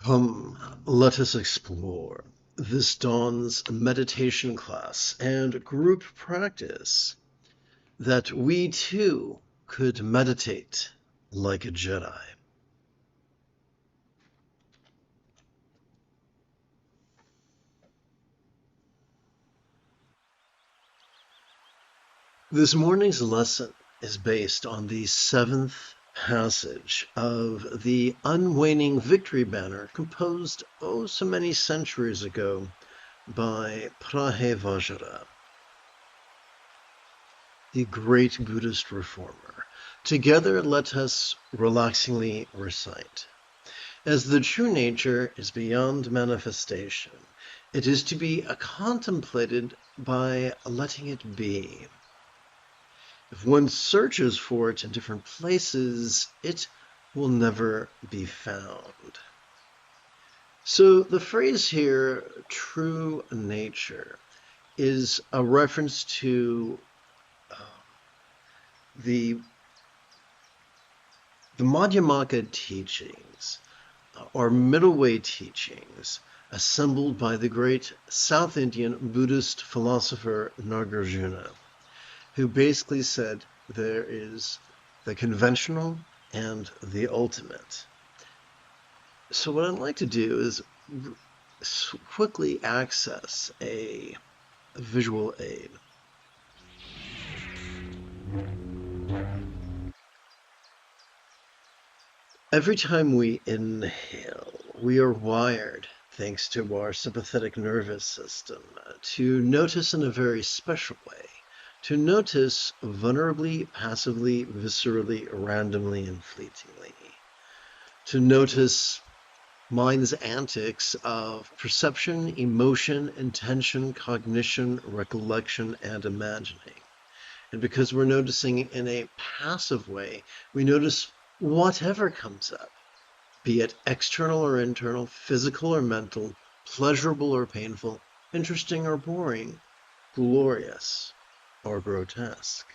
Come, let us explore this dawn's meditation class and group practice, that we too could meditate like a Jedi. This morning's lesson is based on the 7th passage of the unwaning victory banner composed so many centuries ago by Prahevajra, the great Buddhist reformer. Together let us relaxingly recite. As the true nature is beyond manifestation, it is to be contemplated by letting it be. If one searches for it in different places, it will never be found. So the phrase here, true nature, is a reference to the Madhyamaka teachings, or middle way teachings, assembled by the great South Indian Buddhist philosopher Nagarjuna, who basically said there is the conventional and the ultimate. So what I'd like to do is quickly access a visual aid. Every time we inhale, we are wired, thanks to our sympathetic nervous system, to notice in a very special way, to notice vulnerably, passively, viscerally, randomly, and fleetingly, to notice mind's antics of perception, emotion, intention, cognition, recollection, and imagining. And because we're noticing in a passive way, we notice whatever comes up, be it external or internal, physical or mental, pleasurable or painful, interesting or boring, glorious or grotesque.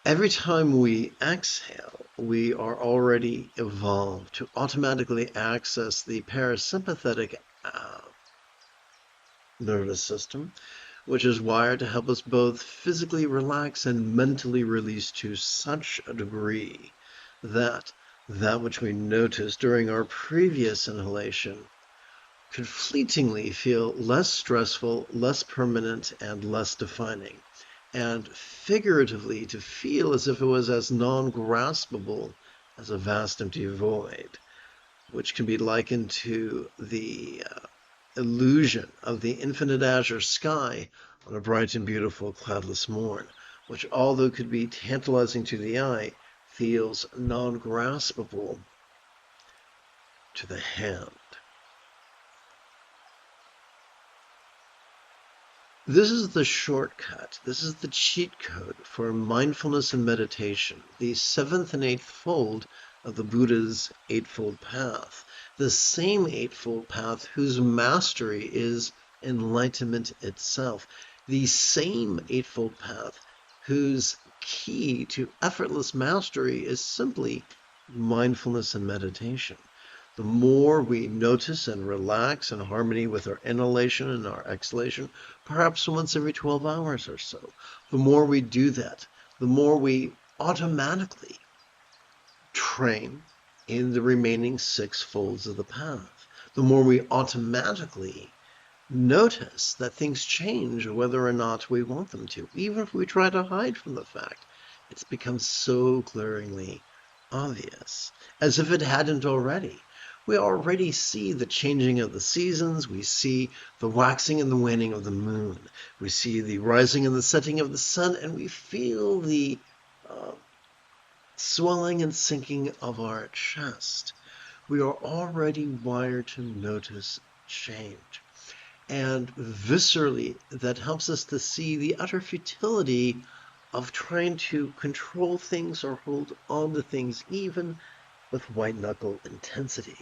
Every time we exhale, we are already evolved to automatically access the parasympathetic nervous system, which is wired to help us both physically relax and mentally release to such a degree that which we noticed during our previous inhalation could fleetingly feel less stressful, less permanent, and less defining, and figuratively to feel as if it was as non-graspable as a vast empty void, which can be likened to the illusion of the infinite azure sky on a bright and beautiful cloudless morn, which, although could be tantalizing to the eye, feels non-graspable to the hand. This is the shortcut. This is the cheat code for mindfulness and meditation, the 7th and 8th fold of the Buddha's Eightfold Path, the same Eightfold Path whose mastery is enlightenment itself, the same Eightfold Path whose key to effortless mastery is simply mindfulness and meditation. The more we notice and relax in harmony with our inhalation and our exhalation, perhaps once every 12 hours or so, the more we do that, the more we automatically train in the remaining 6 folds of the path. The more we automatically notice that things change whether or not we want them to. Even if we try to hide from the fact, it's become so glaringly obvious, as if it hadn't already. We already see the changing of the seasons. We see the waxing and the waning of the moon. We see the rising and the setting of the sun, and we feel the swelling and sinking of our chest. We are already wired to notice change. And viscerally, that helps us to see the utter futility of trying to control things or hold on to things, even with white-knuckle intensity.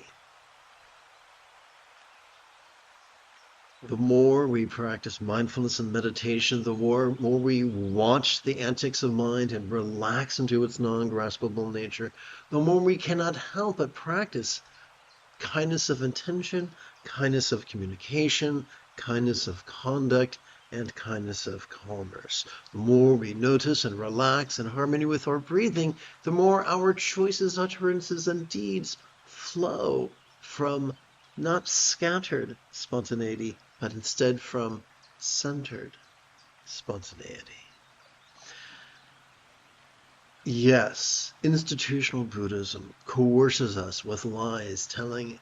The more we practice mindfulness and meditation, the more we watch the antics of mind and relax into its non-graspable nature, the more we cannot help but practice kindness of intention, kindness of communication, kindness of conduct, and kindness of commerce. The more we notice and relax in harmony with our breathing, the more our choices, utterances, and deeds flow from not scattered spontaneity, but instead from centered spontaneity. Yes, institutional Buddhism coerces us with lies, telling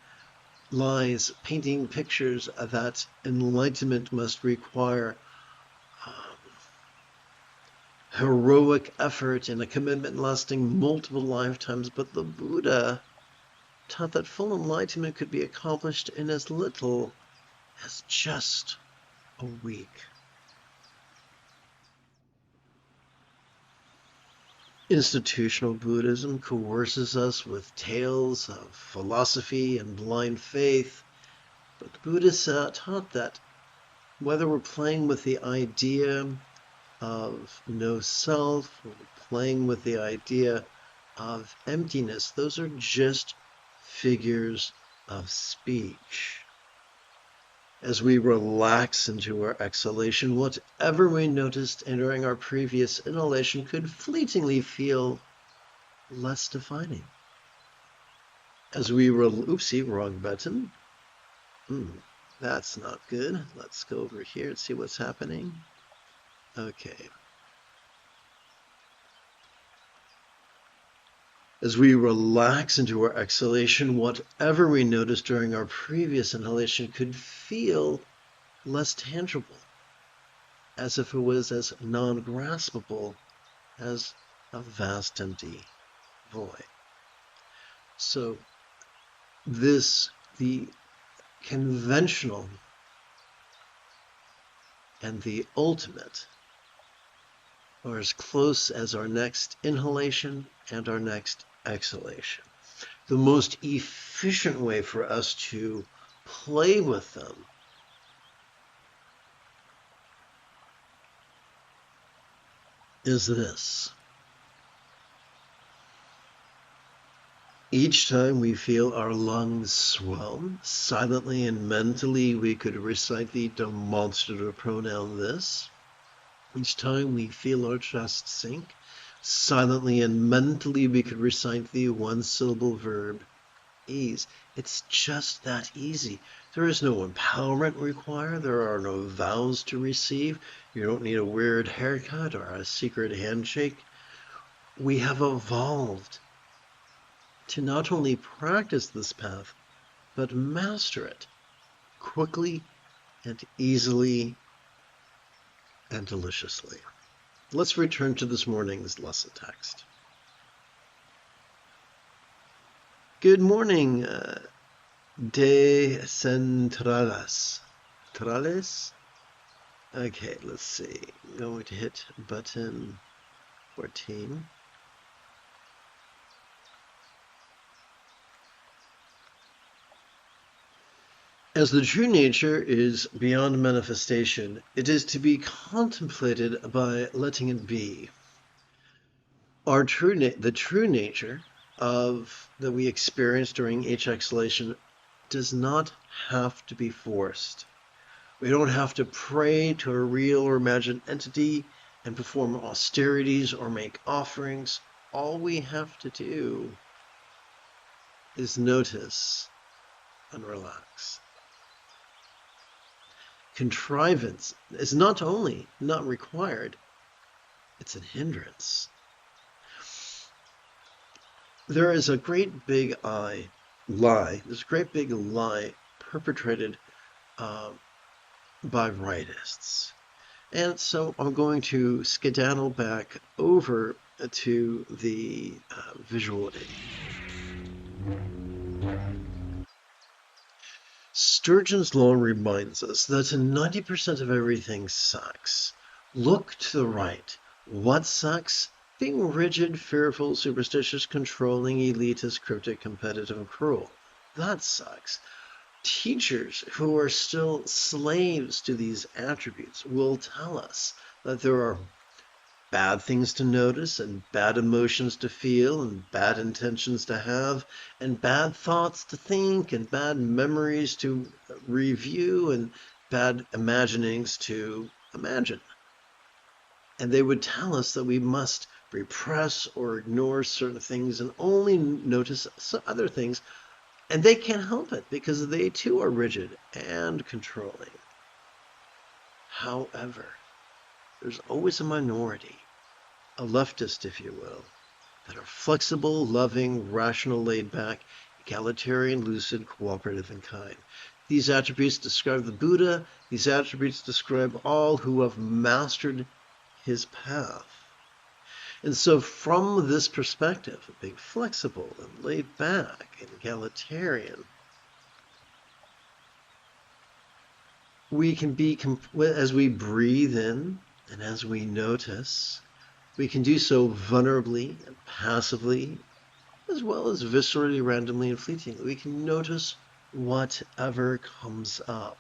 lies, painting pictures that enlightenment must require heroic effort and a commitment lasting multiple lifetimes. But the Buddha taught that full enlightenment could be accomplished in as little as just a week. Institutional Buddhism coerces us with tales of philosophy and blind faith, but the Buddhists taught that whether we're playing with the idea of no self or playing with the idea of emptiness, those are just figures of speech. As we relax into our exhalation, whatever we noticed during our previous inhalation could fleetingly feel less defining. As we oopsie, wrong button. That's not good. Let's go over here and see what's happening. Okay. As we relax into our exhalation, whatever we noticed during our previous inhalation could feel less tangible, as if it was as non-graspable as a vast empty void. So the conventional and the ultimate are as close as our next inhalation and our next exhalation. The most efficient way for us to play with them is this. Each time we feel our lungs swell, silently and mentally we could recite the demonstrative pronoun this. Each time we feel our chest sink, silently and mentally we could recite the one-syllable verb ease. It's just that easy. There is no empowerment required. There are no vows to receive. You don't need a weird haircut or a secret handshake. We have evolved to not only practice this path, but master it quickly and easily and deliciously. Let's return to this morning's lesson text. Good morning, de centrales. Trales? Okay, let's see. I'm going to hit button 14. As the true nature is beyond manifestation, it is to be contemplated by letting it be. The true nature that we experience during each exhalation does not have to be forced. We don't have to pray to a real or imagined entity and perform austerities or make offerings. All we have to do is notice and relax. Contrivance is not only not required, it's a hindrance. There is a great big lie. There's a great big lie perpetrated by rightists. And so I'm going to skedaddle back over to the visual aid. Sturgeon's law reminds us that 90% of everything sucks. Look to the right. What sucks? Being rigid, fearful, superstitious, controlling, elitist, cryptic, competitive, and cruel. That sucks. Teachers who are still slaves to these attributes will tell us that there are bad things to notice and bad emotions to feel and bad intentions to have and bad thoughts to think and bad memories to review and bad imaginings to imagine. And they would tell us that we must repress or ignore certain things and only notice other things. And they can't help it because they too are rigid and controlling. However, there's always a minority, a leftist, if you will, that are flexible, loving, rational, laid-back, egalitarian, lucid, cooperative, and kind. These attributes describe the Buddha. These attributes describe all who have mastered his path. And so from this perspective, being flexible and laid back and egalitarian, we can be, as we breathe in and as we notice, we can do so vulnerably and passively, as well as viscerally, randomly, and fleetingly. We can notice whatever comes up.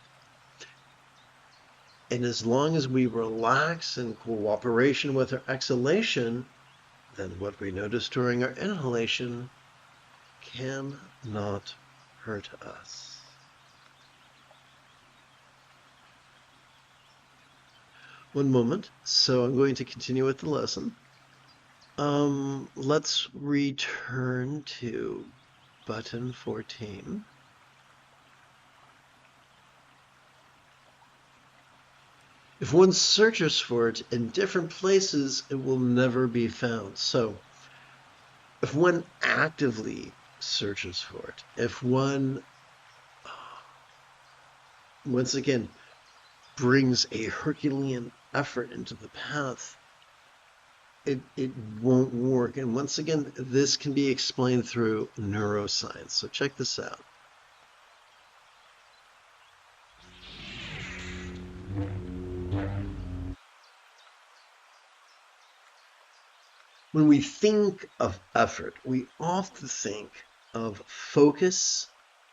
And as long as we relax in cooperation with our exhalation, then what we notice during our inhalation cannot hurt us. One moment. So I'm going to continue with the lesson. Let's return to button 14. If one searches for it in different places, it will never be found. So if one actively searches for it, if one, once again, brings a Herculean effort into the path, it won't work. And once again, this can be explained through neuroscience. So check this out. When we think of effort, we often think of focus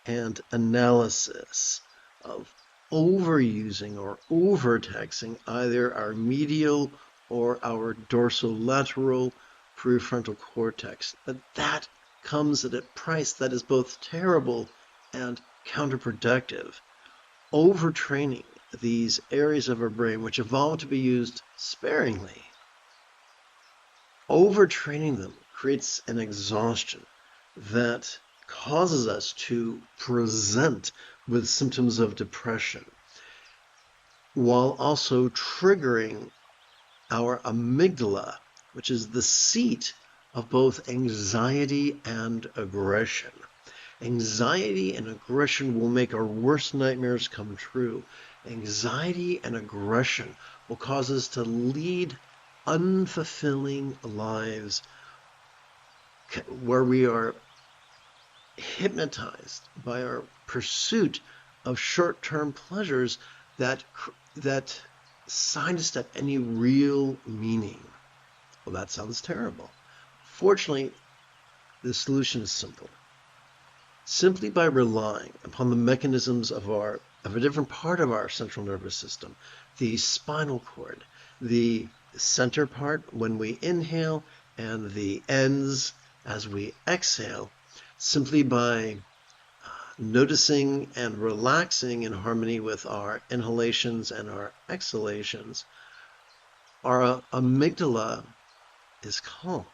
and analysis, of overusing or overtaxing either our medial or our dorsolateral prefrontal cortex. But that comes at a price that is both terrible and counterproductive. Overtraining these areas of our brain, which evolved to be used sparingly, overtraining them creates an exhaustion that causes us to present with symptoms of depression, while also triggering our amygdala, which is the seat of both anxiety and aggression. Anxiety and aggression will make our worst nightmares come true. Anxiety and aggression will cause us to lead unfulfilling lives where we are hypnotized by our pursuit of short-term pleasures that sidestep any real meaning. Well, that sounds terrible. Fortunately, the solution is simple. Simply by relying upon the mechanisms of a different part of our central nervous system, the spinal cord, the center part when we inhale and the ends as we exhale, simply by noticing and relaxing in harmony with our inhalations and our exhalations, our amygdala is calm.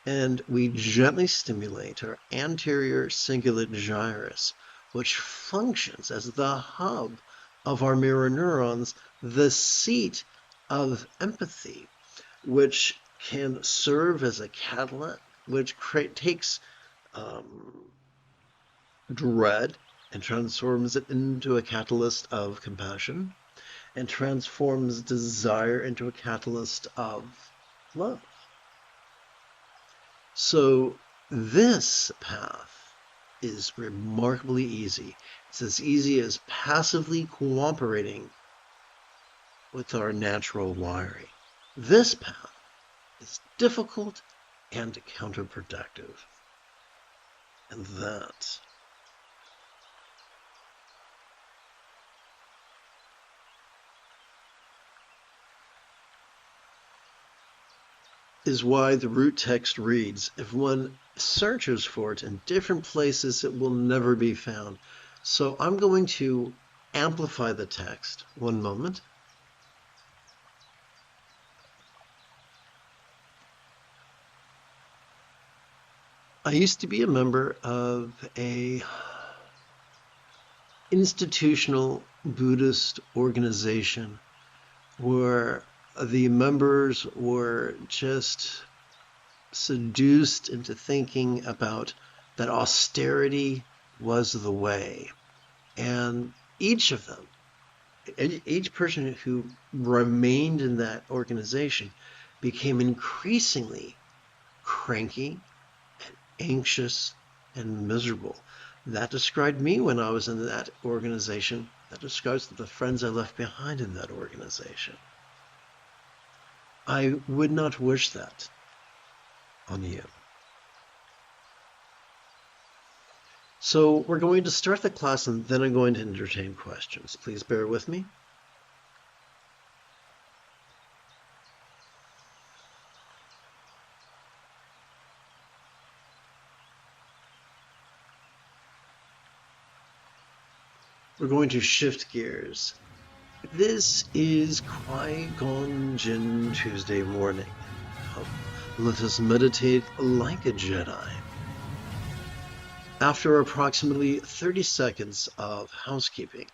And we gently stimulate our anterior cingulate gyrus, which functions as the hub of our mirror neurons, the seat of empathy, which can serve as a catalyst, which takes dread and transforms it into a catalyst of compassion, and transforms desire into a catalyst of love. So this path is remarkably easy. It's as easy as passively cooperating with our natural wiring. This path is difficult and counterproductive. And that is why the root text reads, if one searches for it in different places, it will never be found. So I'm going to amplify the text. One moment. I used to be a member of a institutional Buddhist organization where the members were just seduced into thinking about that austerity was the way. And each of them, each person who remained in that organization became increasingly cranky, anxious, and miserable. That described me when I was in that organization. That describes the friends I left behind in that organization. I would not wish that on you. So we're going to start the class and then I'm going to entertain questions. Please bear with me. We're going to shift gears. This is Qui-Gon Jinn Tuesday morning. Let us meditate like a Jedi. After approximately 30 seconds of housekeeping,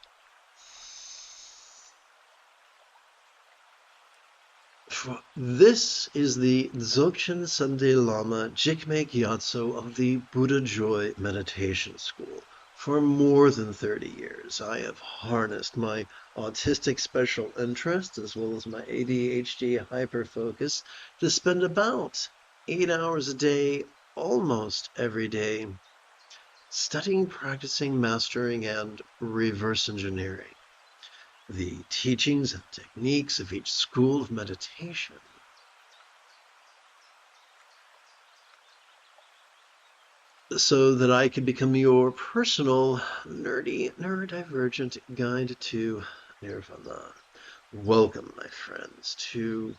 this is the Dzogchen Sunday Lama Jigme Gyatso of the Buddha Joy Meditation School. For more than 30 years, I have harnessed my autistic special interest as well as my ADHD hyperfocus to spend about 8 hours a day, almost every day, studying, practicing, mastering, and reverse engineering the teachings and techniques of each school of meditation. So that I could become your personal nerdy, neurodivergent guide to Nirvana. Welcome, my friends, to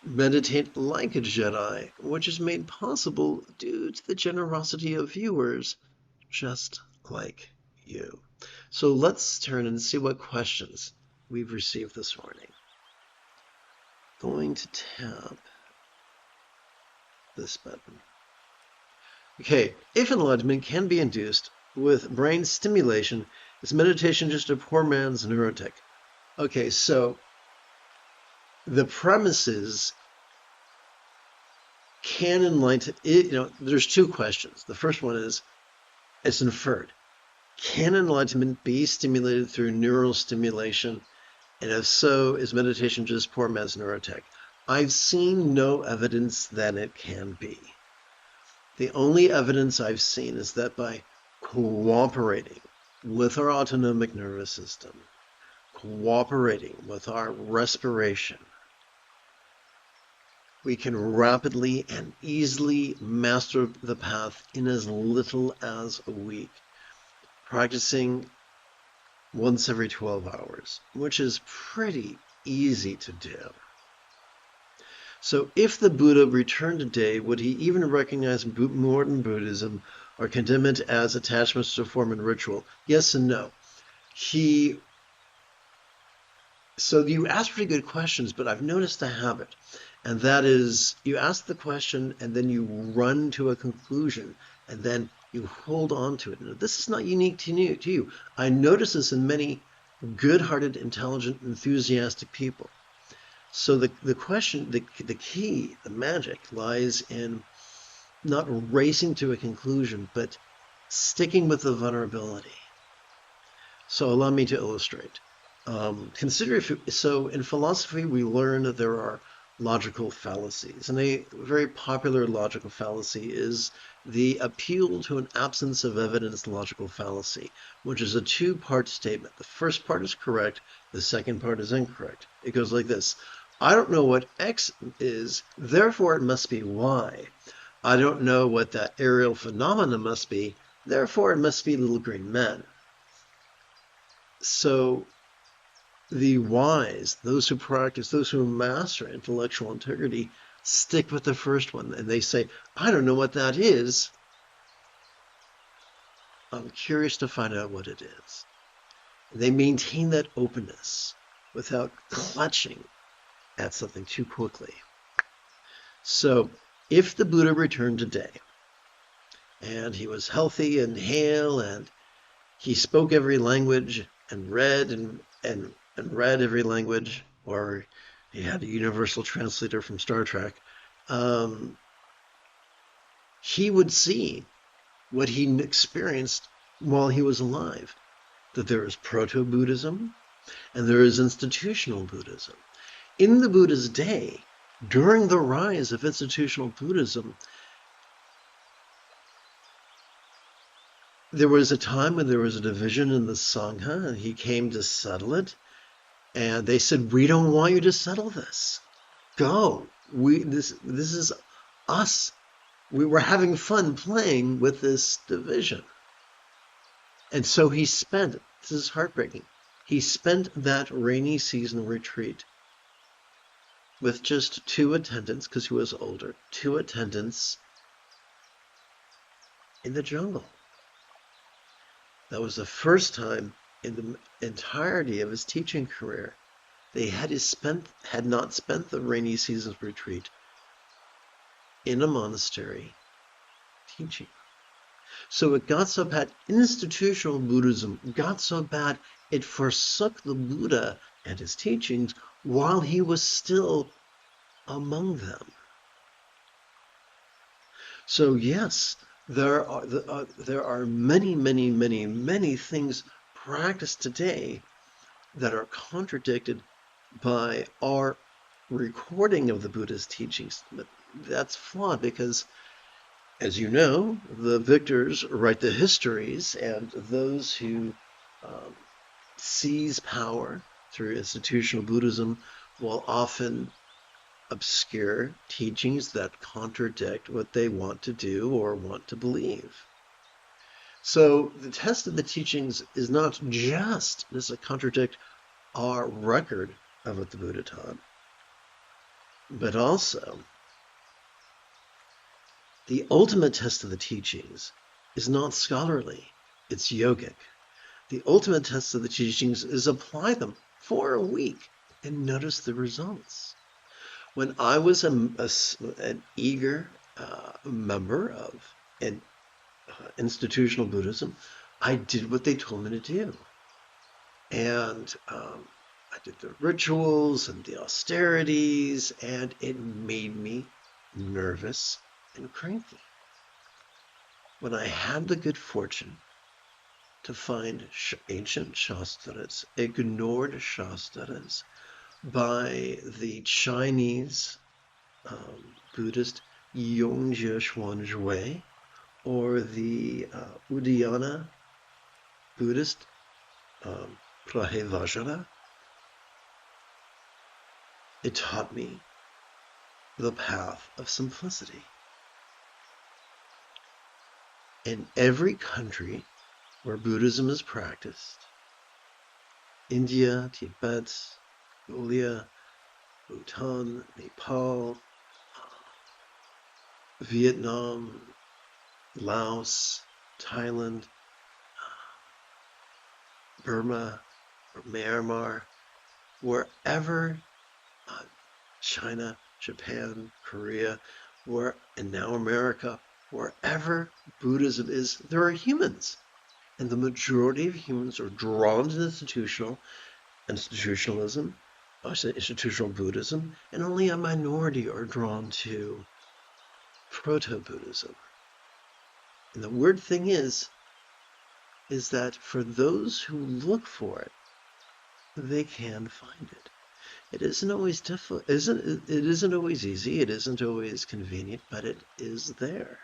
Meditate Like a Jedi, which is made possible due to the generosity of viewers just like you. So let's turn and see what questions we've received this morning. Going to tap this button. Okay, if enlightenment can be induced with brain stimulation, is meditation just a poor man's neurotech? Okay, so the premise is, can enlightenment, there's two questions. The first one is, it's inferred. Can enlightenment be stimulated through neural stimulation? And if so, is meditation just poor man's neurotech? I've seen no evidence that it can be. The only evidence I've seen is that by cooperating with our autonomic nervous system, cooperating with our respiration, we can rapidly and easily master the path in as little as a week, practicing once every 12 hours, which is pretty easy to do. So if the Buddha returned today, would he even recognize modern Buddhism or condemn it as attachments to form and ritual? Yes and no. So you ask pretty good questions, but I've noticed a habit, and that is you ask the question and then you run to a conclusion and then you hold on to it. Now, this is not unique to you. I notice this in many good-hearted, intelligent, enthusiastic people. So the question, the key, the magic lies in not racing to a conclusion, but sticking with the vulnerability. So allow me to illustrate. So in philosophy, we learn that there are logical fallacies. And a very popular logical fallacy is the appeal to an absence of evidence logical fallacy, which is a two-part statement. The first part is correct, the second part is incorrect. It goes like this. I don't know what X is, therefore it must be Y. I don't know what that aerial phenomena must be, therefore it must be little green men. So The wise, those who practice, those who master intellectual integrity, stick with the first one, and they say, I don't know what that is. I'm curious to find out what it is. They maintain that openness without clutching at something too quickly. So if the Buddha returned today and he was healthy and hale and he spoke every language and read and read every language, or he had a universal translator from Star Trek, he would see what he experienced while he was alive, that there is proto-Buddhism and there is institutional Buddhism. In the Buddha's day, during the rise of institutional Buddhism, there was a time when there was a division in the Sangha, and he came to settle it. And they said, we don't want you to settle this. Go. This is us. We were having fun playing with this division. And so he spent, this is heartbreaking, he spent that rainy season retreat with just 2 attendants, because he was older, 2 attendants in the jungle. That was the first time in the entirety of his teaching career they had not spent the rainy season's retreat in a monastery teaching. So it got so bad, institutional Buddhism got so bad, it forsook the Buddha and his teachings while he was still among them. So yes, there are many, many, many, many things practiced today that are contradicted by our recording of the Buddha's teachings. But that's flawed because, as you know, the victors write the histories, and those who seize power through institutional Buddhism will often obscure teachings that contradict what they want to do or want to believe. So the test of the teachings is not just does it contradict our record of what the Buddha taught, but also the ultimate test of the teachings is not scholarly, it's yogic. The ultimate test of the teachings is apply them for a week and notice the results. When I was an eager member of an institutional Buddhism, I did what they told me to do. And I did the rituals and the austerities, and it made me nervous and cranky. When I had the good fortune to find ancient Shastras, ignored Shastras, by the Chinese Buddhist Yongjie Xuanzhui or the Udayana Buddhist Prahevajra, it taught me the path of simplicity. In every country where Buddhism is practiced, India, Tibet, Mongolia, Bhutan, Nepal, Vietnam, Laos, Thailand, Burma, or Myanmar, wherever, China, Japan, Korea, and now America, wherever Buddhism is, there are humans. And the majority of humans are drawn to institutionalism, institutional Buddhism, and only a minority are drawn to proto-Buddhism. And the weird thing is that for those who look for it, they can find it. It isn't always difficult. It isn't always easy. It isn't always convenient, but it is there.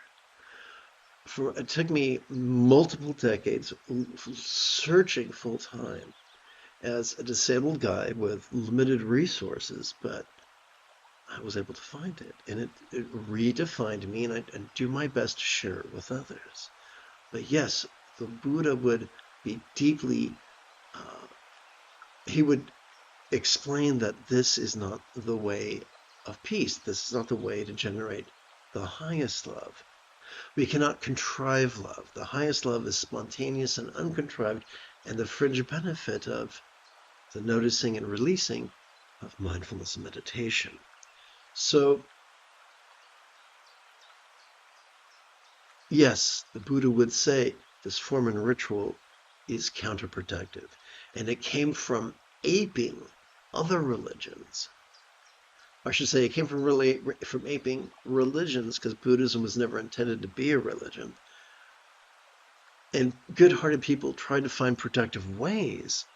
It took me multiple decades searching full time as a disabled guy with limited resources, but I was able to find it, and it redefined me, and I do my best to share it with others. But yes, the Buddha would be deeply, he would explain that this is not the way of peace. This is not the way to generate the highest love. We cannot contrive love. The highest love is spontaneous and uncontrived, and the fringe benefit of the noticing and releasing of mindfulness and meditation. So, yes, the Buddha would say this form and ritual is counterproductive, and it came from aping other religions. I should say it came from aping religions, because Buddhism was never intended to be a religion. And good-hearted people tried to find productive ways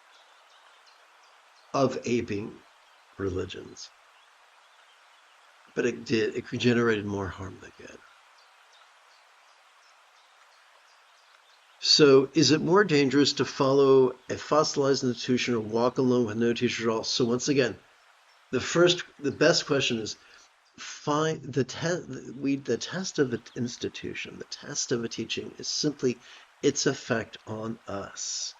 of aping religions. But it generated more harm than good. So is it more dangerous to follow a fossilized institution or walk alone with no teacher at all? So once again, the best question is, find the test of an institution, the test of a teaching is simply its effect on us.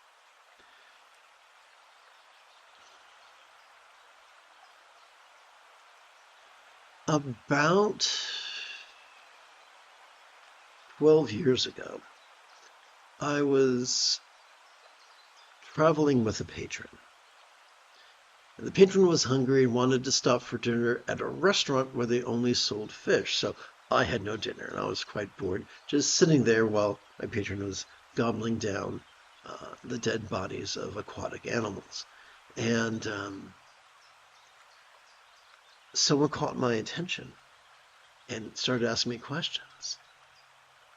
About 12 years ago, I was traveling with a patron. And the patron was hungry and wanted to stop for dinner at a restaurant where they only sold fish. So I had no dinner and I was quite bored, just sitting there while my patron was gobbling down the dead bodies of aquatic animals. And someone caught my attention and started asking me questions.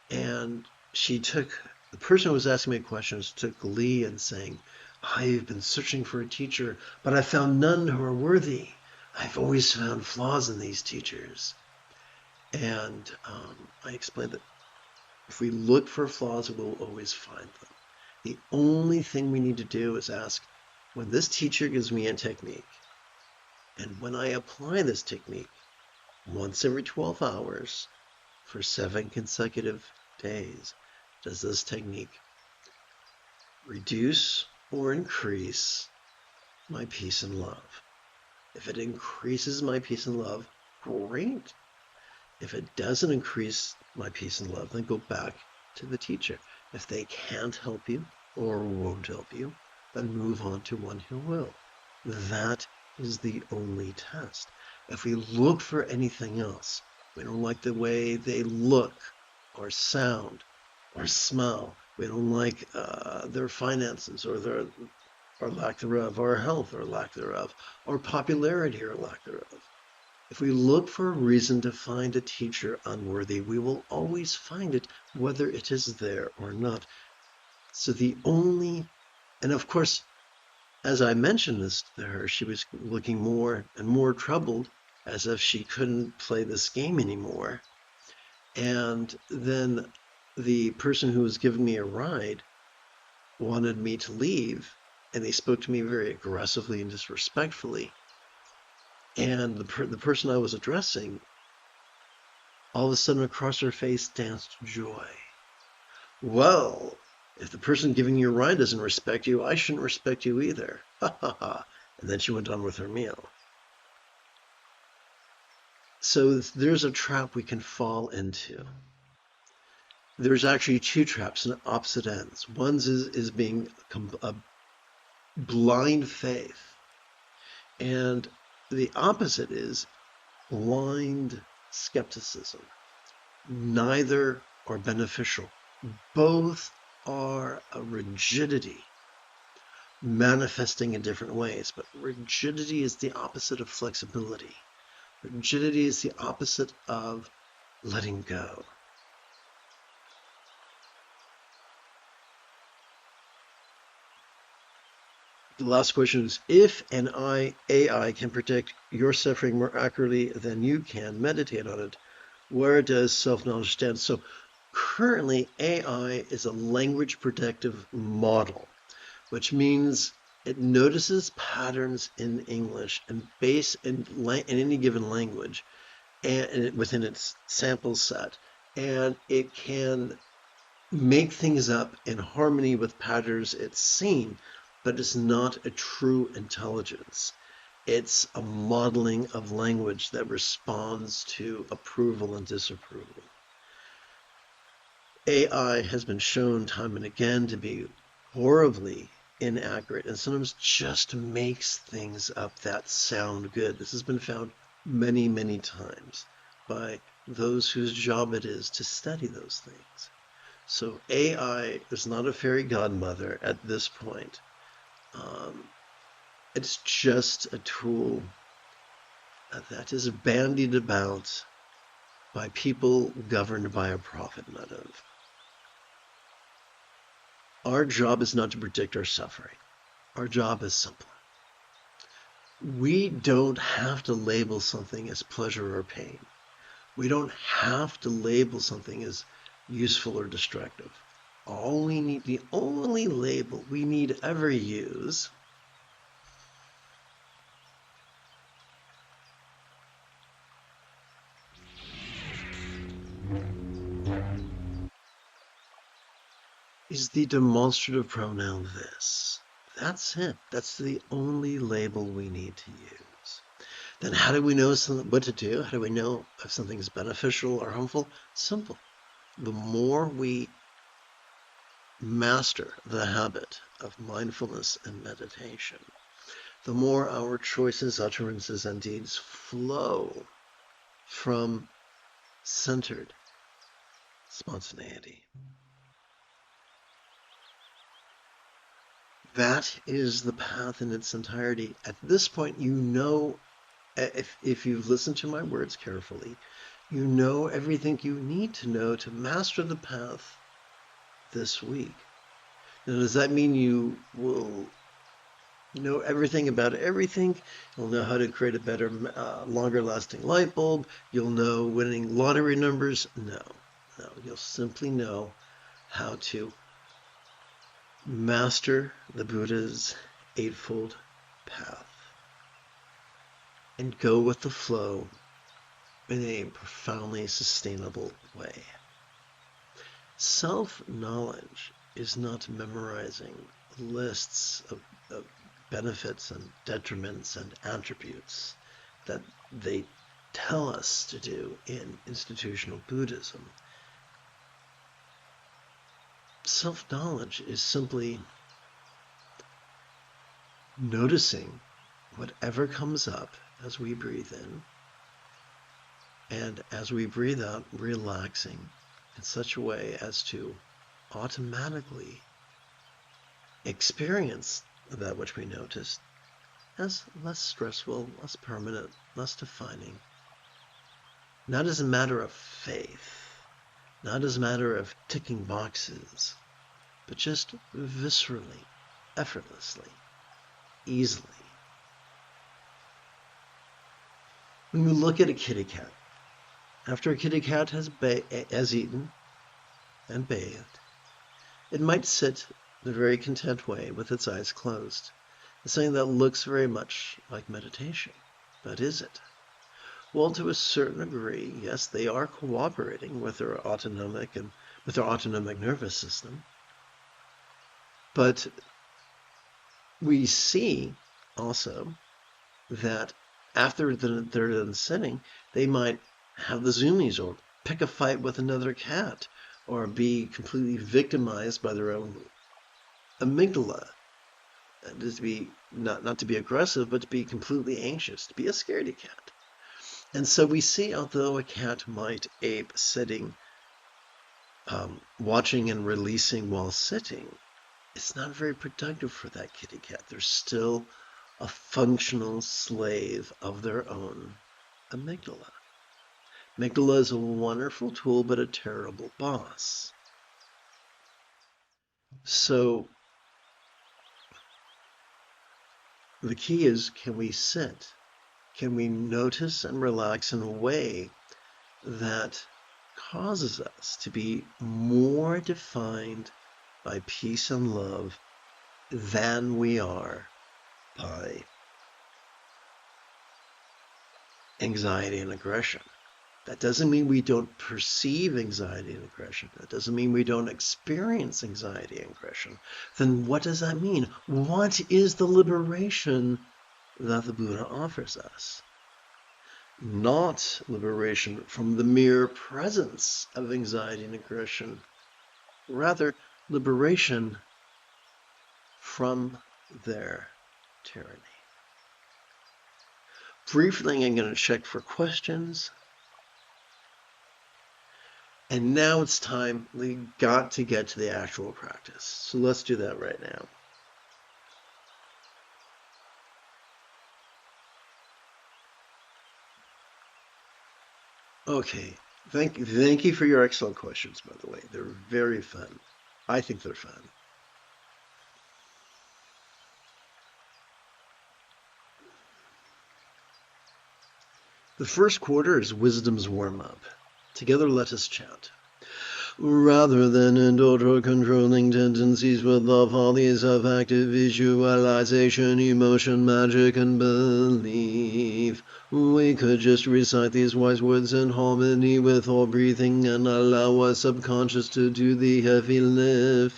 And the person who was asking me questions took glee in saying, I've been searching for a teacher, but I found none who are worthy. I've always found flaws in these teachers. And I explained that if we look for flaws, we'll always find them. The only thing we need to do is ask, when this teacher gives me a technique, and when I apply this technique once every 12 hours for 7 consecutive days, does this technique reduce or increase my peace and love? If it increases my peace and love, great. If it doesn't increase my peace and love, then go back to the teacher. If they can't help you or won't help you, then move on to one who will. That is the only test. If we look for anything else, we don't like the way they look or sound or smell, we don't like their finances or lack thereof, or health or lack thereof, or popularity or lack thereof. If we look for a reason to find a teacher unworthy, we will always find it, whether it is there or not. So and of course, as I mentioned this to her, she was looking more and more troubled, as if she couldn't play this game anymore. And then the person who was giving me a ride wanted me to leave, and they spoke to me very aggressively and disrespectfully. And the person I was addressing, all of a sudden across her face danced joy. Well, if the person giving you a ride doesn't respect you, I shouldn't respect you either. Ha ha ha. And then she went on with her meal. So there's a trap we can fall into. There's actually 2 traps in opposite ends. One is being a blind faith. And the opposite is blind skepticism. Neither are beneficial. Both are a rigidity manifesting in different ways, but rigidity is the opposite of flexibility. Rigidity is the opposite of letting go. The last question is, if an AI can predict your suffering more accurately than you can, meditate on it, where does self-knowledge stand? So currently, AI is a language predictive model, which means it notices patterns in English and in any given language and within its sample set, and it can make things up in harmony with patterns it's seen, but it's not a true intelligence. It's a modeling of language that responds to approval and disapproval. AI has been shown time and again to be horribly inaccurate and sometimes just makes things up that sound good. This has been found many, many times by those whose job it is to study those things. So AI is not a fairy godmother at this point. It's just a tool that is bandied about by people governed by a profit motive. Our job is not to predict our suffering. Our job is simple. We don't have to label something as pleasure or pain. We don't have to label something as useful or destructive. The only label we need ever use is the demonstrative pronoun this. That's it. That's the only label we need to use. Then how do we know what to do? How do we know if something is beneficial or harmful? Simple. The more we master the habit of mindfulness and meditation, the more our choices, utterances, and deeds flow from centered spontaneity. That is the path in its entirety. At this point, you know, if you've listened to my words carefully, you know everything you need to know to master the path this week. Now, does that mean you will know everything about everything? You'll know how to create a better, longer lasting light bulb? You'll know winning lottery numbers? No. You'll simply know how to master the Buddha's Eightfold Path and go with the flow in a profoundly sustainable way. Self-knowledge is not memorizing lists of benefits and detriments and attributes that they tell us to do in institutional Buddhism. Self-knowledge is simply noticing whatever comes up as we breathe in, and as we breathe out, relaxing in such a way as to automatically experience that which we noticed as less stressful, less permanent, less defining. Not as a matter of faith, not as a matter of ticking boxes, but just viscerally, effortlessly, easily. When we look at a kitty cat, after a kitty cat has eaten and bathed, it might sit in a very content way with its eyes closed. It's something that looks very much like meditation. But is it? Well, to a certain degree, yes, they are cooperating with their autonomic nervous system. But we see also that after they're done sitting, they might have the zoomies or pick a fight with another cat or be completely victimized by their own amygdala. To be not to be aggressive, but to be completely anxious, to be a scaredy cat. And so we see, although a cat might ape sitting, watching and releasing while sitting, it's not very productive for that kitty cat. They're still a functional slave of their own amygdala. Amygdala is a wonderful tool, but a terrible boss. So the key is, can we sit? Can we notice and relax in a way that causes us to be more defined by peace and love than we are by anxiety and aggression? That doesn't mean we don't perceive anxiety and aggression. That doesn't mean we don't experience anxiety and aggression. Then what does that mean? What is the liberation that the Buddha offers us. Not liberation from the mere presence of anxiety and aggression, rather liberation from their tyranny. Briefly, I'm going to check for questions. And now it's time, we got to get to the actual practice. So let's do that right now. Okay, thank you for your excellent questions, by the way. They're very fun. I think they're fun. The first quarter is wisdom's warm-up. Together let us chant. Rather than indulge our controlling tendencies with the follies of active visualization, emotion, magic, and belief, we could just recite these wise words in harmony with our breathing and allow our subconscious to do the heavy lifting.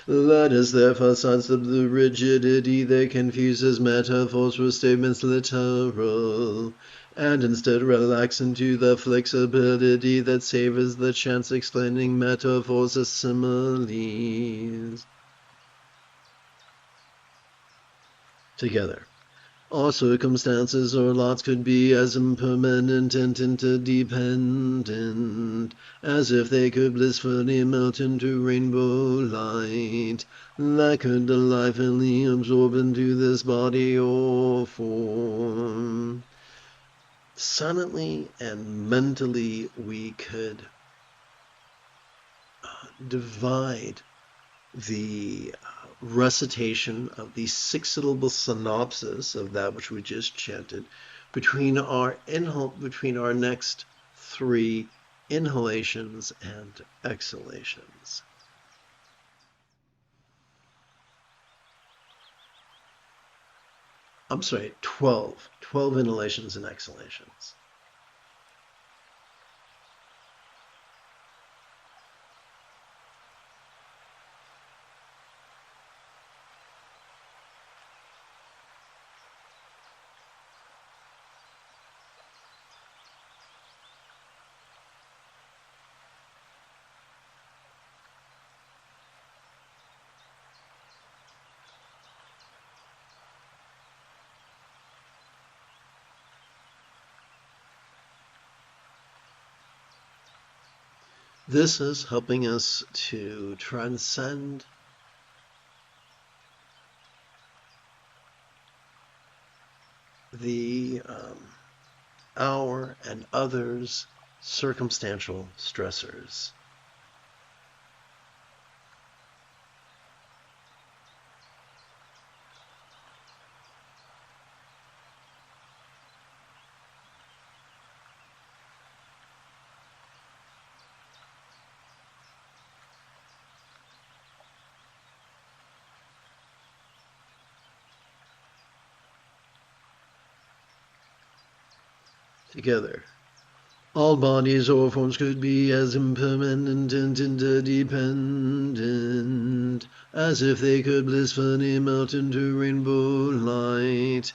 Let us therefore sidestep the rigidity that confuses metaphors with statements literal, and instead relax into the flexibility that savors the chance explaining metaphors as similes. Together. Our circumstances or lots could be as impermanent and interdependent as if they could blissfully melt into rainbow light that could delightfully absorb into this body or form. Silently and mentally we could divide the recitation of the six-syllable synopsis of that which we just chanted between our next three inhalations and exhalations. I'm sorry, 12 inhalations and exhalations. This is helping us to transcend the our and others' circumstantial stressors. Together. All bodies or forms could be as impermanent and interdependent as if they could blissfully melt into rainbow light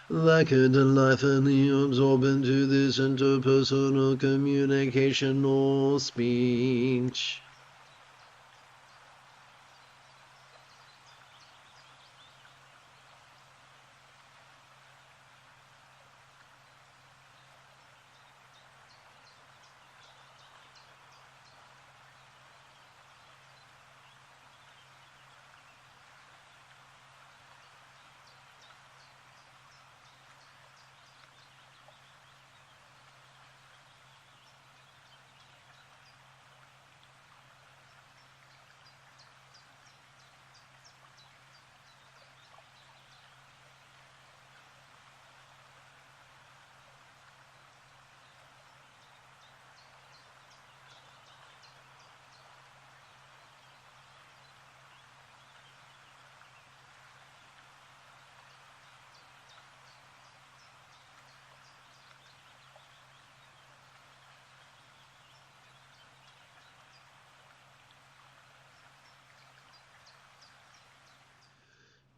that could delightfully absorb into this interpersonal communication or speech.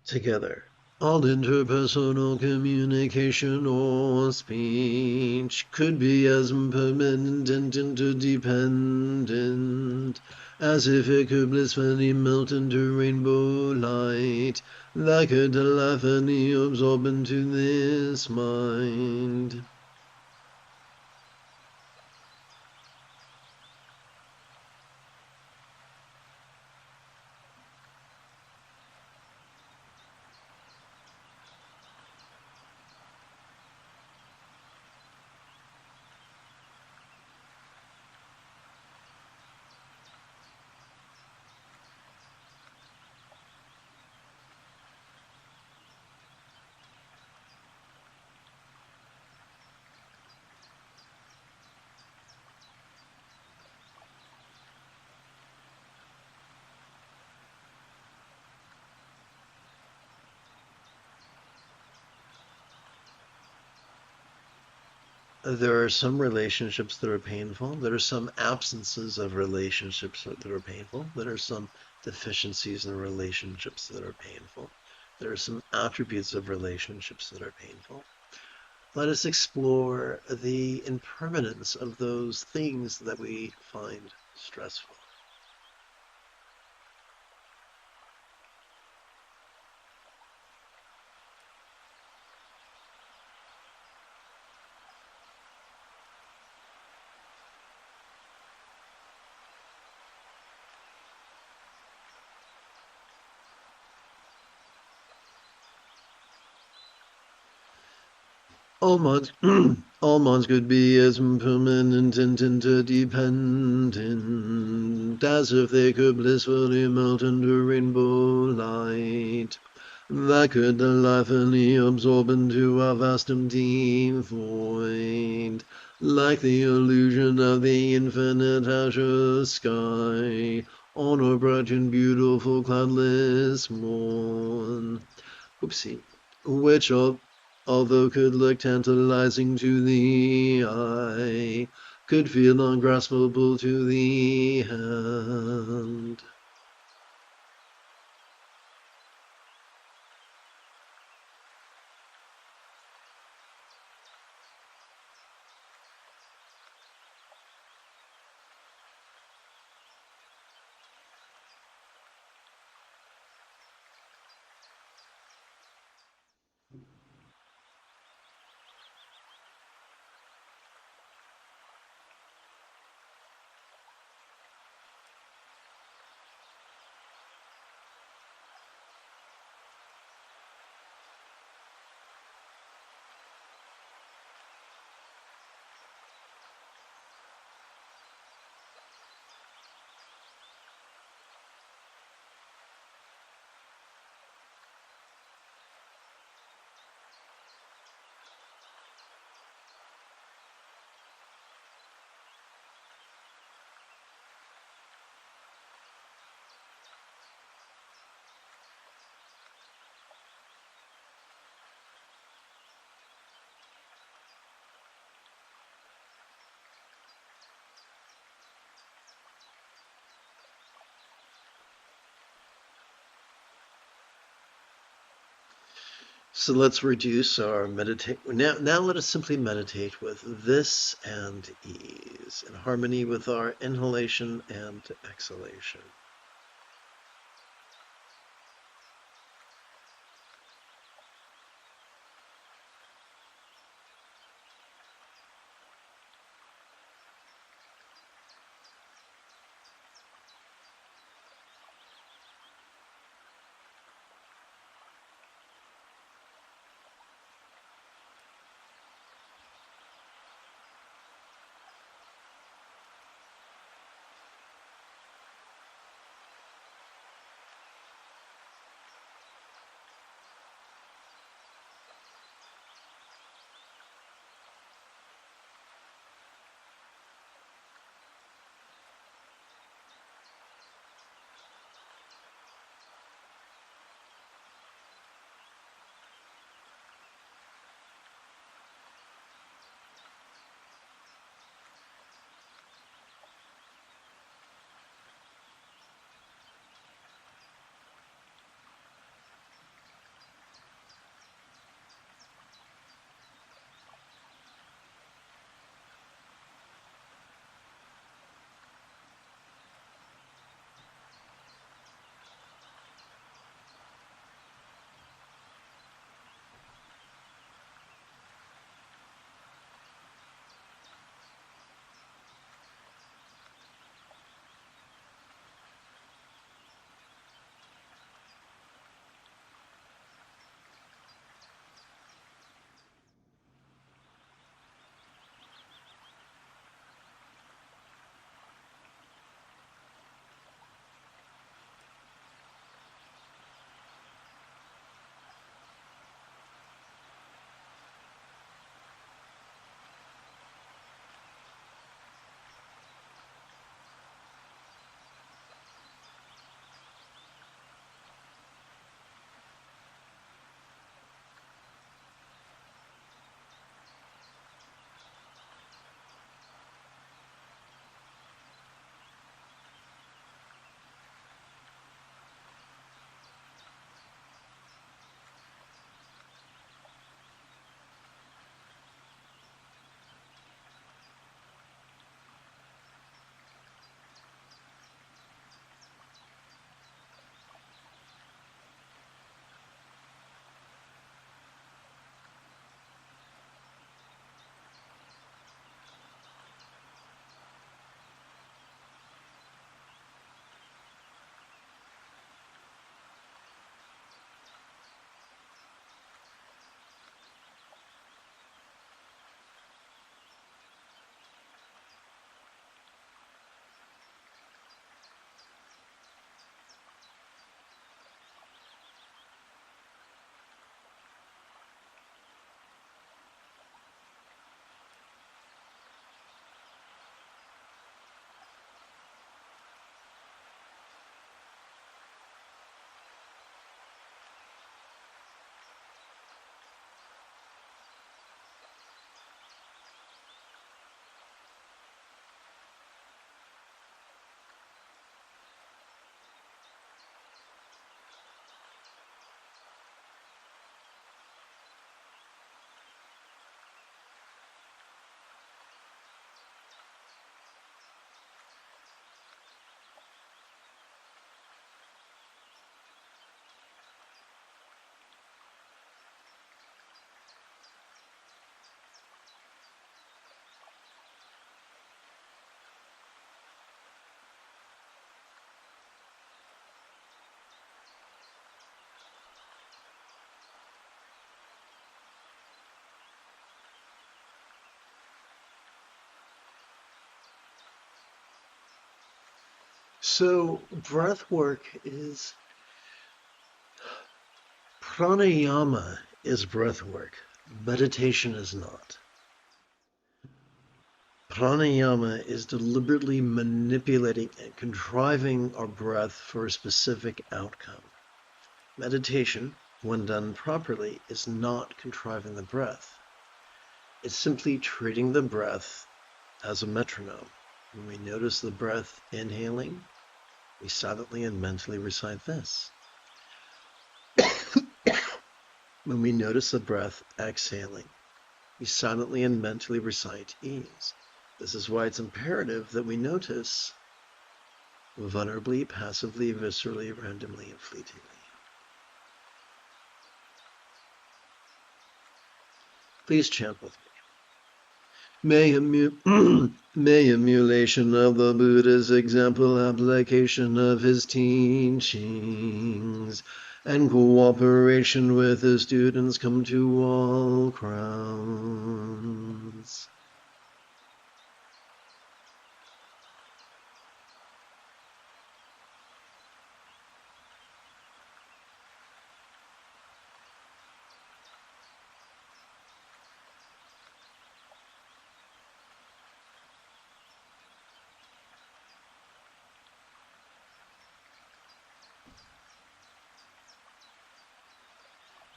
Together. All interpersonal communication or speech could be as permanent and interdependent as if it could blissfully melt into rainbow light, like a telephony absorbed into this mind. There are some relationships that are painful. There are some absences of relationships that are painful. There are some deficiencies in relationships that are painful. There are some attributes of relationships that are painful. Let us explore the impermanence of those things that we find stressful. All minds, all minds could be as impermanent and interdependent as if they could blissfully melt under rainbow light, that could delightfully absorb into a vast empty void, like the illusion of the infinite azure sky on a bright and beautiful cloudless morn. Oopsie. Which, although could look tantalizing to the eye, could feel ungraspable to the hand. So let's reduce our meditate. Now let us simply meditate with this and ease, in harmony with our inhalation and exhalation. So breath work is pranayama is breath work. Meditation is not. Pranayama is deliberately manipulating and contriving our breath for a specific outcome. Meditation, when done properly, is not contriving the breath. It's simply treating the breath as a metronome. When we notice the breath inhaling, we silently and mentally recite this. When we notice the breath exhaling, we silently and mentally recite ease. This is why it's imperative that we notice vulnerably, passively, viscerally, randomly, and fleetingly. Please chant with me. May emulation of the Buddha's example, application of his teachings, and cooperation with his students come to all crowns.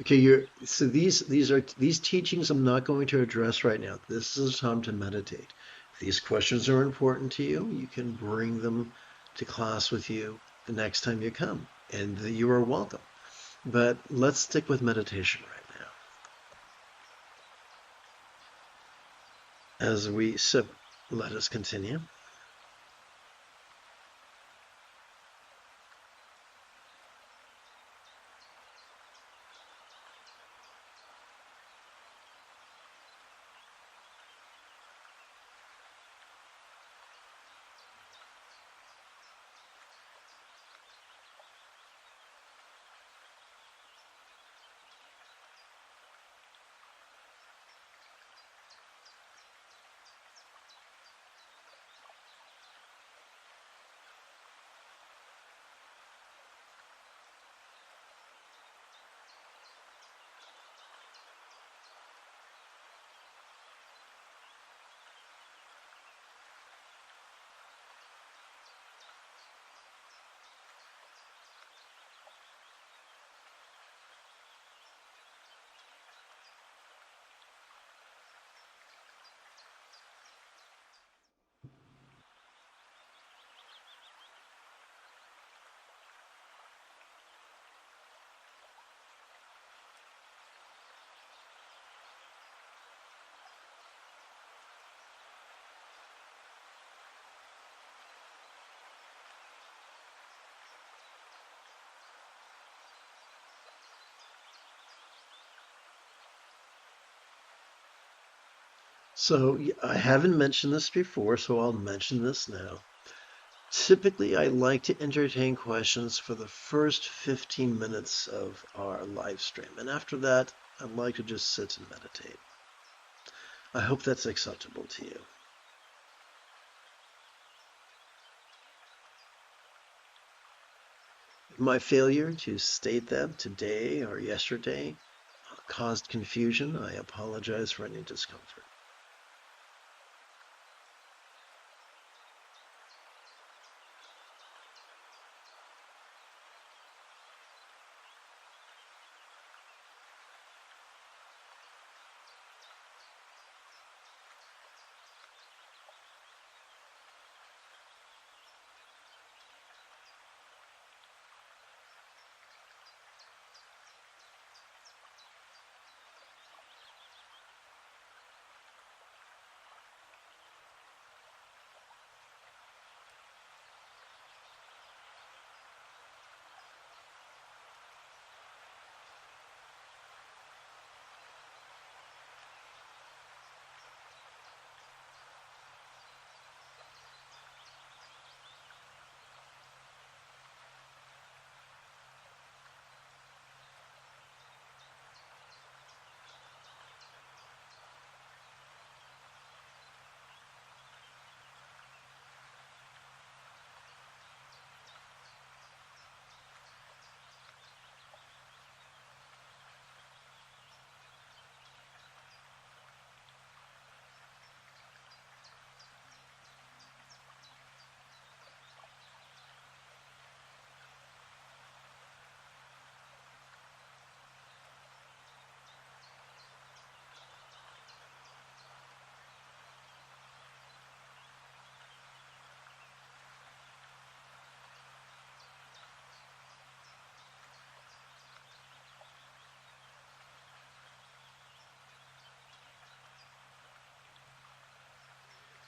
Okay, so these teachings I'm not going to address right now. This is time to meditate. If these questions are important to you, you can bring them to class with you the next time you come, and you are welcome. But let's stick with meditation right now. As we sip, let us continue. So I haven't mentioned this before, so I'll mention this now. Typically, I like to entertain questions for the first 15 minutes of our live stream. And after that, I'd like to just sit and meditate. I hope that's acceptable to you. My failure to state that today or yesterday caused confusion. I apologize for any discomfort.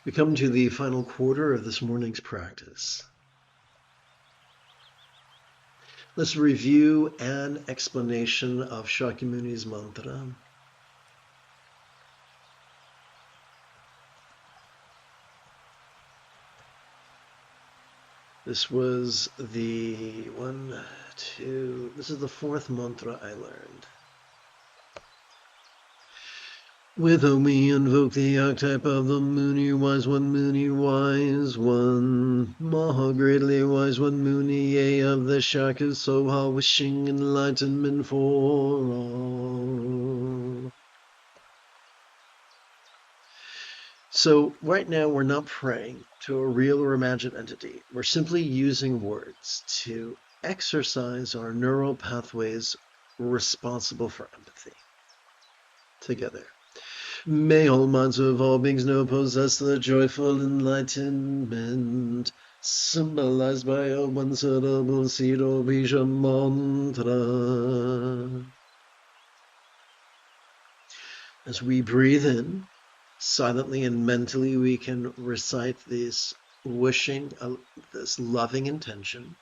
We come to the final quarter of this morning's practice. Let's review an explanation of Shakyamuni's mantra. This was the this is the fourth mantra I learned. With whom we invoke the archetype of the Muni Wise One, Muni Wise One, Maha Greatly Wise One, Muni Ye of the Shaka Soha, wishing enlightenment for all. So right now we're not praying to a real or imagined entity. We're simply using words to exercise our neural pathways responsible for empathy. Together. May all minds of all beings know possess the joyful enlightenment symbolized by a one-syllable Siro Bija mantra. As we breathe in, silently and mentally we can recite this wishing, this loving intention.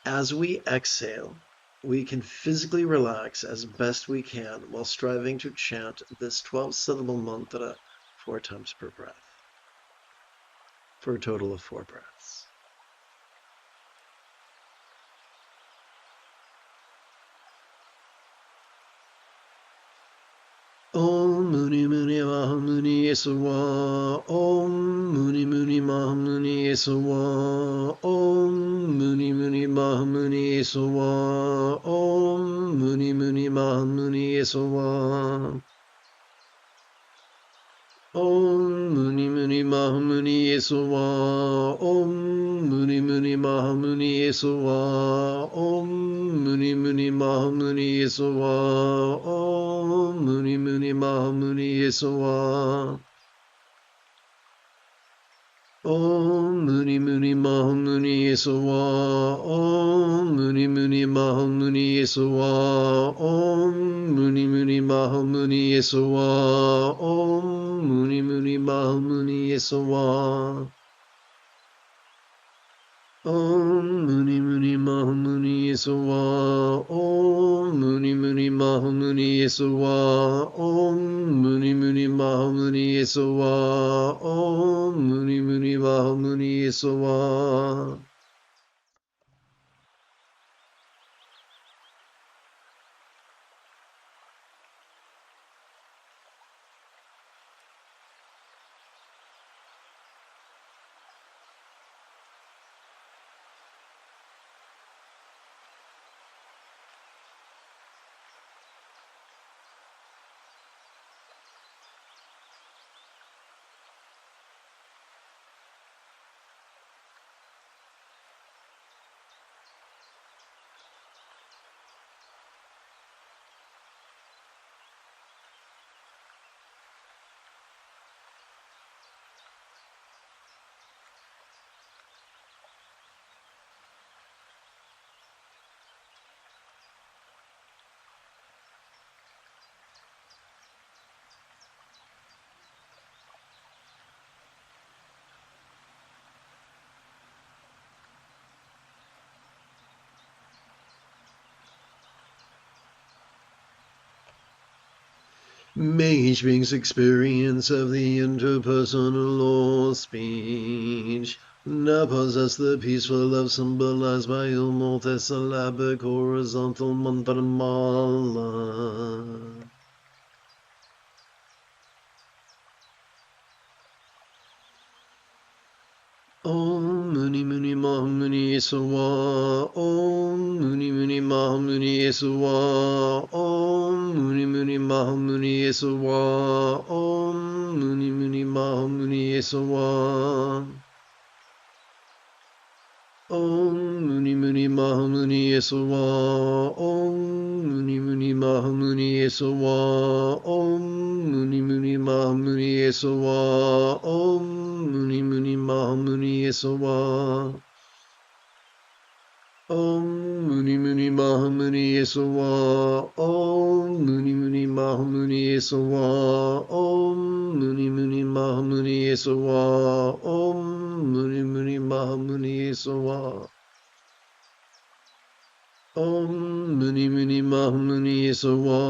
As we exhale, we can physically relax as best we can while striving to chant this 12-syllable mantra 4 times per breath, for a total of 4 breaths. Om Muni Muni Maha Muni Esawa, Om Muni Muni Maha Muni Esawa, Om Muni Muni Maha Muni Esawa, Om Muni Muni Maha Muni Esawa, Om Muni Muni Maha Muni Esawa, Om Muni Muni Maha Muni Esawa, Om Muni Muni Maha Muni Esawa, Om Muni Muni Maha Muni Esawa, Om Muni Muni Maha Muni Esawa, Om Muni Muni Maha Muni Esawa, Om Muni Muni Maha Muni Esawa, Om Muni Muni Maha Muni Esawa, Om Muni Muni Maha Muni Esawa, Om Muni Muni Maha Muni Esawa, Om Muni Muni Maha Muni Esawa, Om Muni Muni Maha Muni Esawa. May each being's experience of the interpersonal speech now possess the peaceful love symbolized by a multisyllabic horizontal mantra mala. Om Muni Muni Maha Muni Esawa, Om Muni Muni Maha Muni Esawa, Om Muni Muni Maha Muni Esawa, Om Muni Muni Maha Muni Esawa, Om Muni Muni Maha Muni Esawa, Om Muni Muni Maha Muni Esawa, Om Muni Muni Maha Muni Esawa, Om Muni Muni Maha Muni Esawa, Om Muni Muni Maha Muni Esawa, Om Muni Muni Maha Muni Esawa, Om Muni Muni Maha Muni Esawa, Om Muni Muni Mahamuni Esawa. Om Muni Muni Mahamuni Esawa,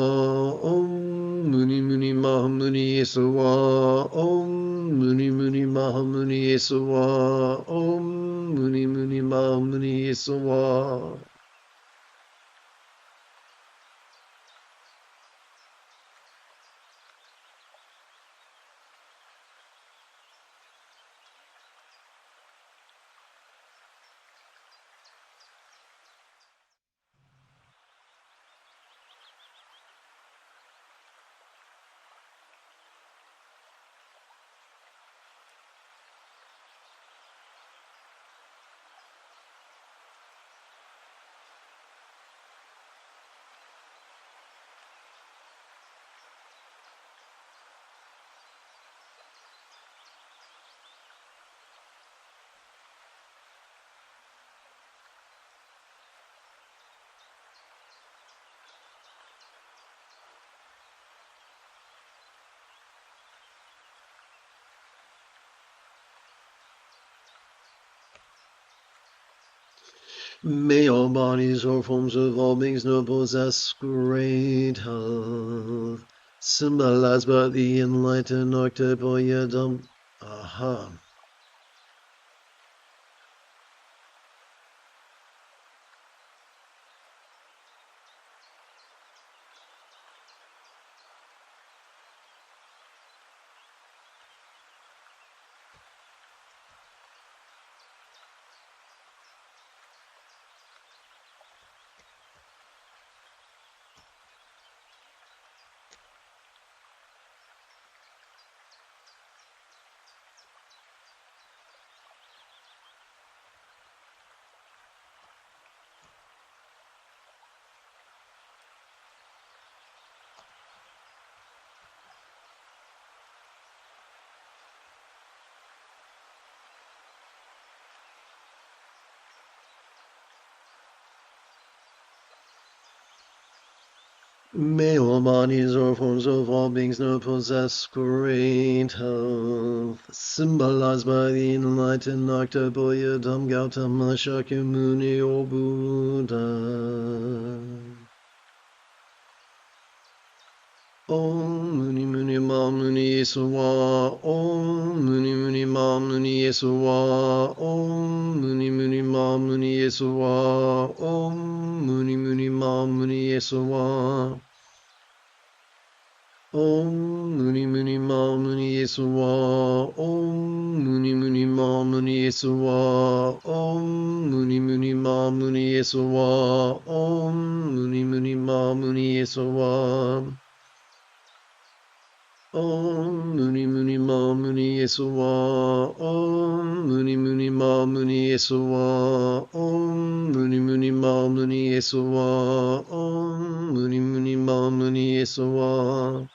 Om Muni Muni Mahamuni Esawa, Om Muni Muni Mahamuni Esawa, Om Muni Muni Mahamuni Esawa. May all bodies or forms of all beings know possess great health, symbolized by the enlightened octopoiodom. Aha. May all bodies or forms of all beings know possess great health, symbolized by the enlightened octopoiodom Gautama Shakyamuni or Buddha. Om Muni Muni Ma Muni Esawa, Om Muni Muni Ma Muni Esawa, Om Muni Muni Ma Muni Esawa, Om Muni Muni Ma Muni Esawa. Om Muni Muni Ma Muni Esawa, Om Muni Muni Ma Muni Esawa, Om Muni Muni Ma Muni Esawa, Om Muni Muni Ma Muni Esawa. Om Muni Muni Ma Muni Esawa, Om Muni Muni Ma Muni Esawa, Om Muni Muni Ma Muni Esawa, Om Muni Muni Ma Muni Esawa.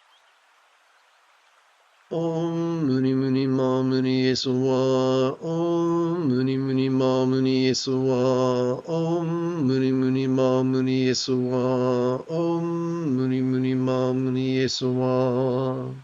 Om Muni Muni Ma Muni Esawa, Om Muni Muni Ma Muni Esawa, Om Muni Muni Ma Muni Esawa, Om Muni Muni Ma Muni Esawa.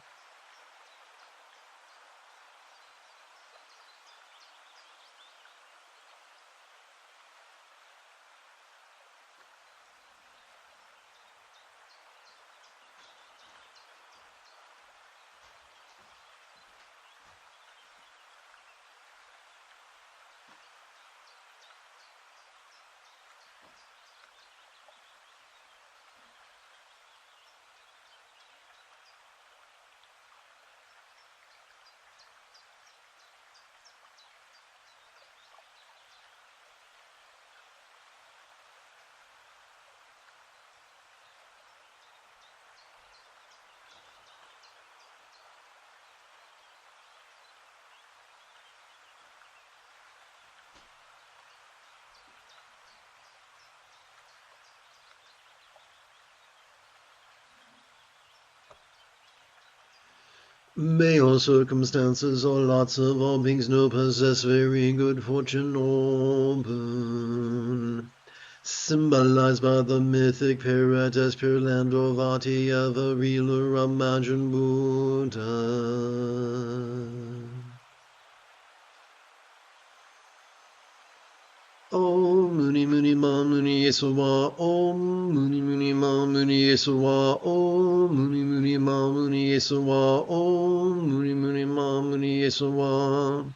May all circumstances or lots of all beings know possess very good fortune or boon, symbolized by the mythic parrot as Pure Land or Vati of a real or imagined Buddha. Om Muni Muni Ma Muni Yesuwa. Om Muni Muni Ma Muni Yesuwa. Om Muni Muni Ma Muni Yesuwa. Om Muni Muni Ma Muni Yesuwa.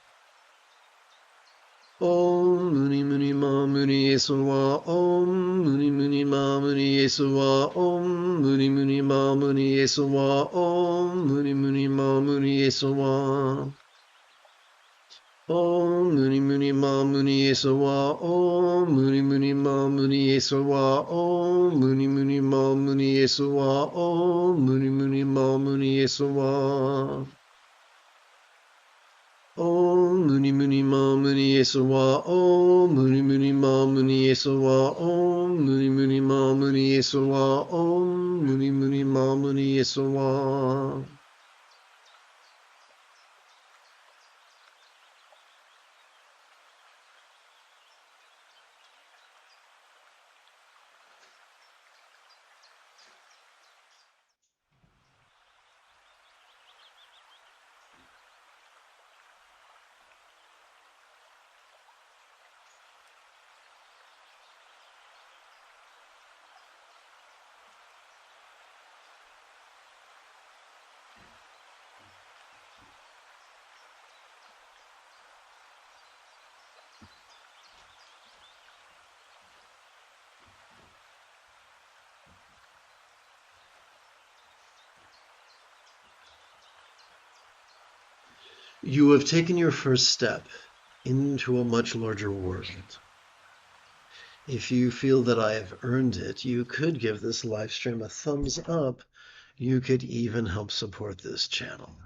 Om Muni Muni Ma Muni Yesuwa. Om Muni Muni Ma Muni Yesuwa. Om Muni Muni Ma Muni Yesuwa. Om Muni Muni Ma Muni Yesuwa. Om Muni Muni Ma Muni Yesuwa. Om Muni Muni Ma Muni Yesuwa. Om Muni Muni Ma Muni Yesuwa. Om Muni Muni Ma Muni Yesuwa. Om Muni Muni Ma Muni Yesuwa. Om Muni Muni Ma Muni Yesuwa. Om Muni Muni Ma Muni Yesuwa. Om Muni Muni Ma Muni Yesuwa. You have taken your first step into a much larger world. If you feel that I have earned it, you could give this live stream a thumbs up. You could even help support this channel.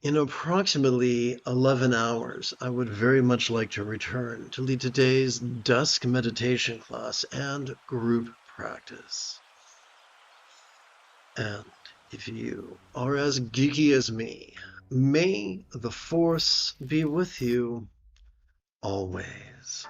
In approximately 11 hours, I would very much like to return to lead today's dusk meditation class and group practice. And if you are as geeky as me, may the Force be with you always.